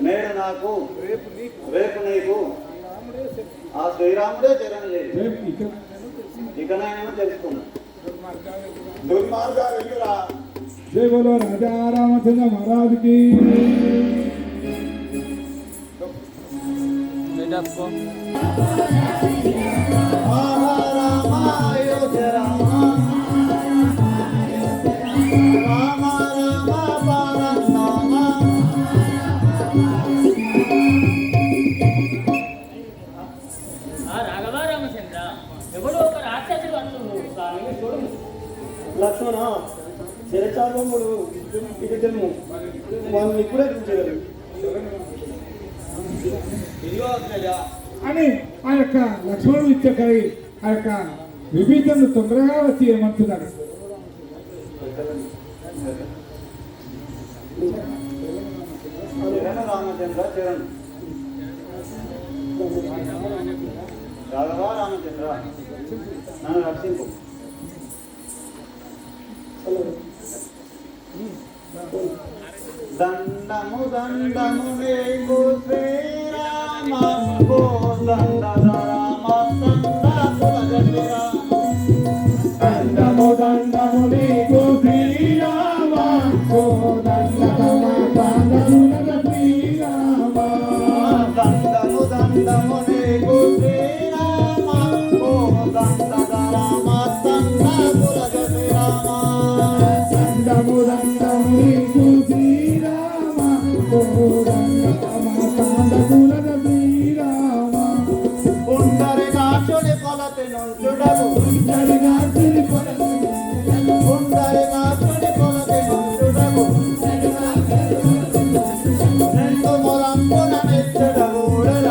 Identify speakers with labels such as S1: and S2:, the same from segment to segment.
S1: నేడు నాకు రేపు నీకు ఆ శ్రీరాముడే చరణ లేదు. ఇకనైనా తెలుసుకున్నా దుర్మార్గాలు ఎందురా.
S2: జై బోలో రాజా రామచంద్ర महाराज की।
S3: లక్ష్మణ శరచార్వముడు ఇతము వాళ్ళని కూడా చూసేవారు
S2: అని ఆ యొక్క లక్ష్మణుడు ఇచ్చకై ఆ యొక్క విభీషణుడు తొందరగా వచ్చి ఏమంటున్నాడు.
S1: రామచంద్ర చరణ్ రాఘవ రామచంద్ర నన్ను రక్షింపు. దండము దండము నీకు శ్రీరామ ఓ దండ రామ
S2: దండము దండము నీకు శ్రీరామ ఓ దండ శ్రీరామ
S1: దండము దండము నీకు శ్రీరామ ఓ దండ రామ
S2: దండము దండము నీకు శ్రీరామ ఓ దండ శ్రీరామ
S1: ఉండరి నాచుడి కొలతి నుంచుడము
S2: ఉండరి నాచుడి కొలతి
S1: ఉండరి నాచుడి కొలతి నుంచుడము రెండు మొలంపున నిచ్చడగూడల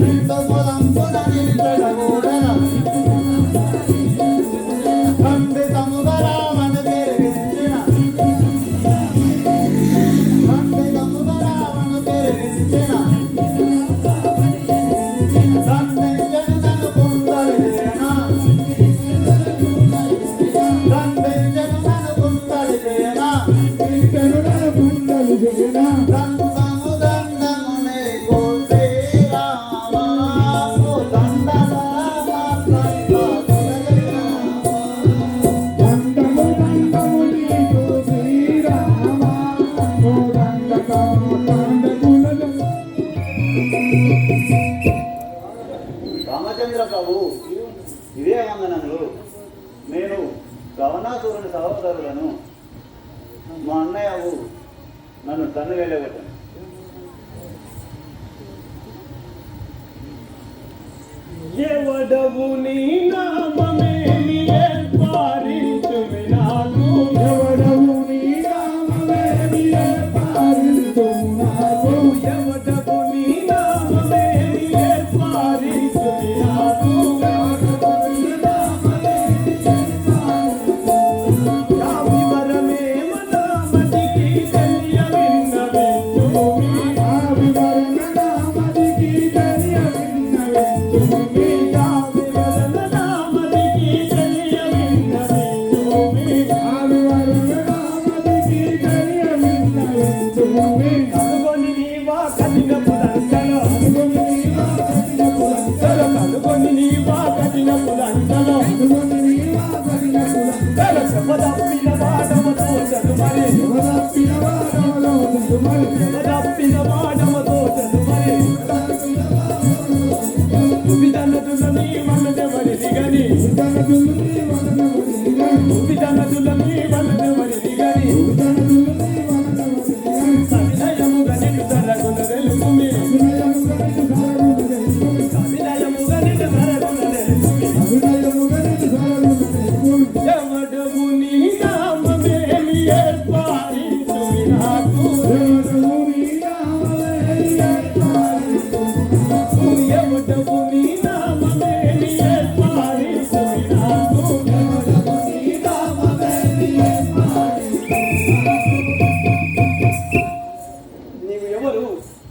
S1: రెండు మొలంపున నిచ్చడగూడల ఖండితముగా రావణ తిరిగించిన ఖండితముగా రావణ తిరిగించిన దండించను కుండలి చేయనా దండించను కుండలి చేయనా
S2: కుండలు జగనా
S1: దండము దండము నీకు శ్రీరామ ఓ దండ
S2: దండము దండము నీకు శ్రీరామ ఓ దండ
S1: రామచంద్ర ప్రభు ఇదే వందనములు. నేను గవనాసురుని సహోదరులను మా అన్నయ్యవు నన్ను తన్ను వెళ్ళగొట్టాను.
S3: ఎవడవు నీ నామమేమి ఏర్పారించుమి నాకు
S2: ఎవడవు నీ నామమేమి ఏర్పారించుము నాకు
S3: ఎవడవు నీ నామమేమి ఏర్పారించుమి నాకు నా వివరమేమ నామదికి తెలియవిన్నవించుమి
S2: ఆ వివరణ నామదికి తెలియవిన్నవించుమి
S3: నా వివరణ నామదికి తెలియవిన్నవించుమి
S2: ఆ వివరణ నామదికి తెలియవిన్నవించుమి
S3: కనుగొని నీవా కఠినపులంతలో
S2: అనుగుని నీవా కఠినపులంతలో
S3: కనుగొని నీవా కఠినపులంతలో
S2: అనుగుని నీవా కఠినపులంతలో
S3: చెప్పదప్పిన వాడమతో చదుమరి
S2: ఎవరప్పిన వాడవలో చదుమరి
S3: చెప్పదప్పిన వాడమతో చదుమరి విధనదుల నీ మనదెవరి దిగని
S2: ఉదనదులు నీ వదనవరి దిగని
S3: విధనదుల నీ మనదెవరి దిగని
S2: ఉదనదులు నీ వదనవరి దిగని
S3: సవినయముగా నిన్ను తరగున తెలుపుమి
S2: అభినయముగా నిన్ను సారమున తెలుపుమి
S3: సవినయముగా నిన్ను తరగున తెలుపుమి
S2: అభినయముగా నిన్ను సారమున తెలుపుమి
S3: ఎవడవు నీ నామమేమి ఏర్పారించుమి నాకు
S2: ఎవడవు నీ నామమేమి ఏర్పారించుమి నాకు
S3: ఎవడవు నీ నామమేమి ఏర్పారించుమి నాకు
S2: ఎవడవు నీ నామమేమి ఏర్పారించుమి
S3: నీవు ఎవరు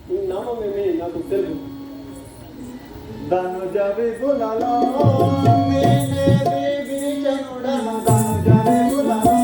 S3: నీ నామమేమి నాకు తెలుసు
S1: ధనుజ విపులలో నేనే విభీషణుడను ధనుజ విపులలో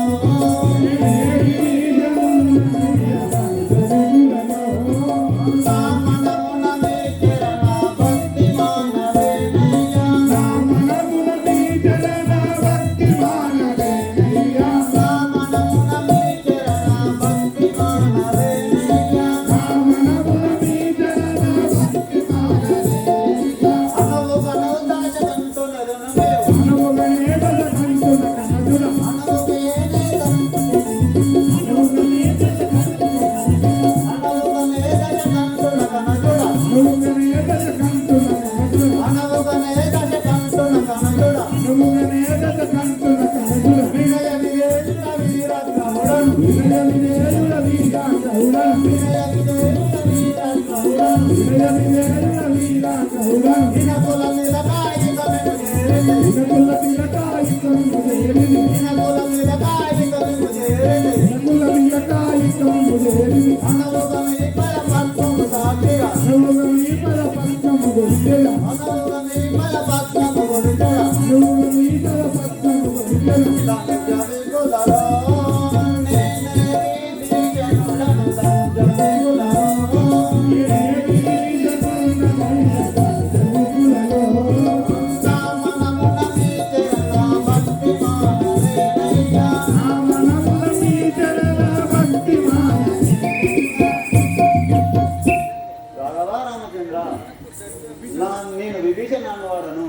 S1: వినయ విధేయుల వీర గౌరను వినకుల నిలకాయికమెను చేరెను వినకుల నిలకాయికమెను చేరెను అనలుగమి పల పద్మము సాక్షిగా అనలుగమి పల పద్మము గొలిచెల నేను విభీషణ అన్నవాడను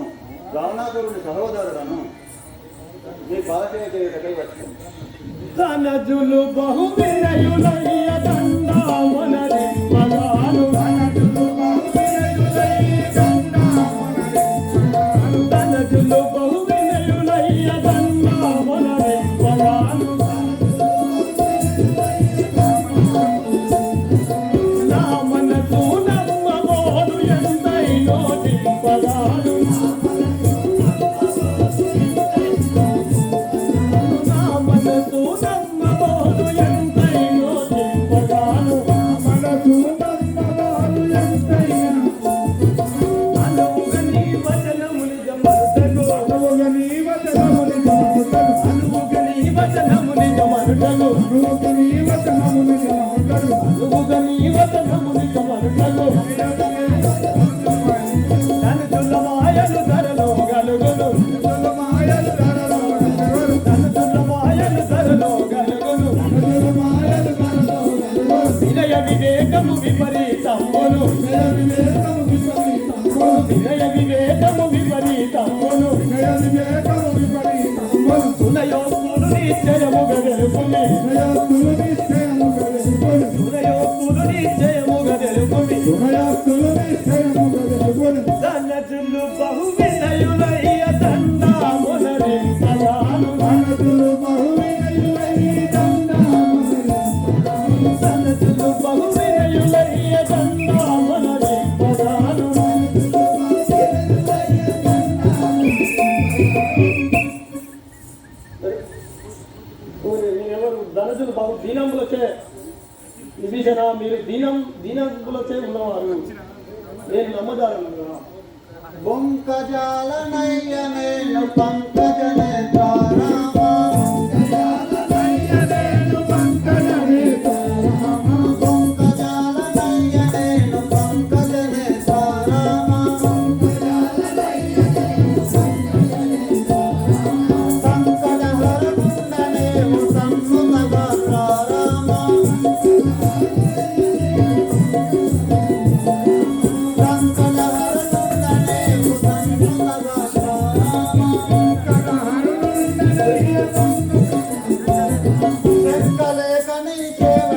S1: రావణాసురుని సహోదరుడను మీ పాదసేవ చేయుటకై వచ్చాను.
S3: ధనజులు బహు వినయులయ్య దండావనరి పగాలు ధనజులు బహు వినయులయ్య దండావనరి నా మనసు నమ్మబోలు ఎంతైనో దింపగాలు వివేకము విపరీతమును వినయ వివేకము విపరీతమును సునయోక్కులు నిశ్చయముగా వెలుపుని సునయోక్కులు నిశ్చయముగా వెలుపుని ధనజులు బహు వినయులయ్య దండామునరి సదాను ధనజులు బహు వినయులయ్య ధనజులు బహు వినయులయ్య దండామునరి సదాను మీరెవరు ధనజులు బహు దీనములచే విభీషణ మీరు దీనములచే ఉన్నవారు నేను నమ్మదాలను
S1: బొంకజాల నయ్యనేను పంకజ నేత్రారామా బొంకజాల నయ్యనేను పంకజ నేత్రారామా సంకట హరకుండనేవు సన్ముఖ గాత్రారామా లెక్కలేకని సేవ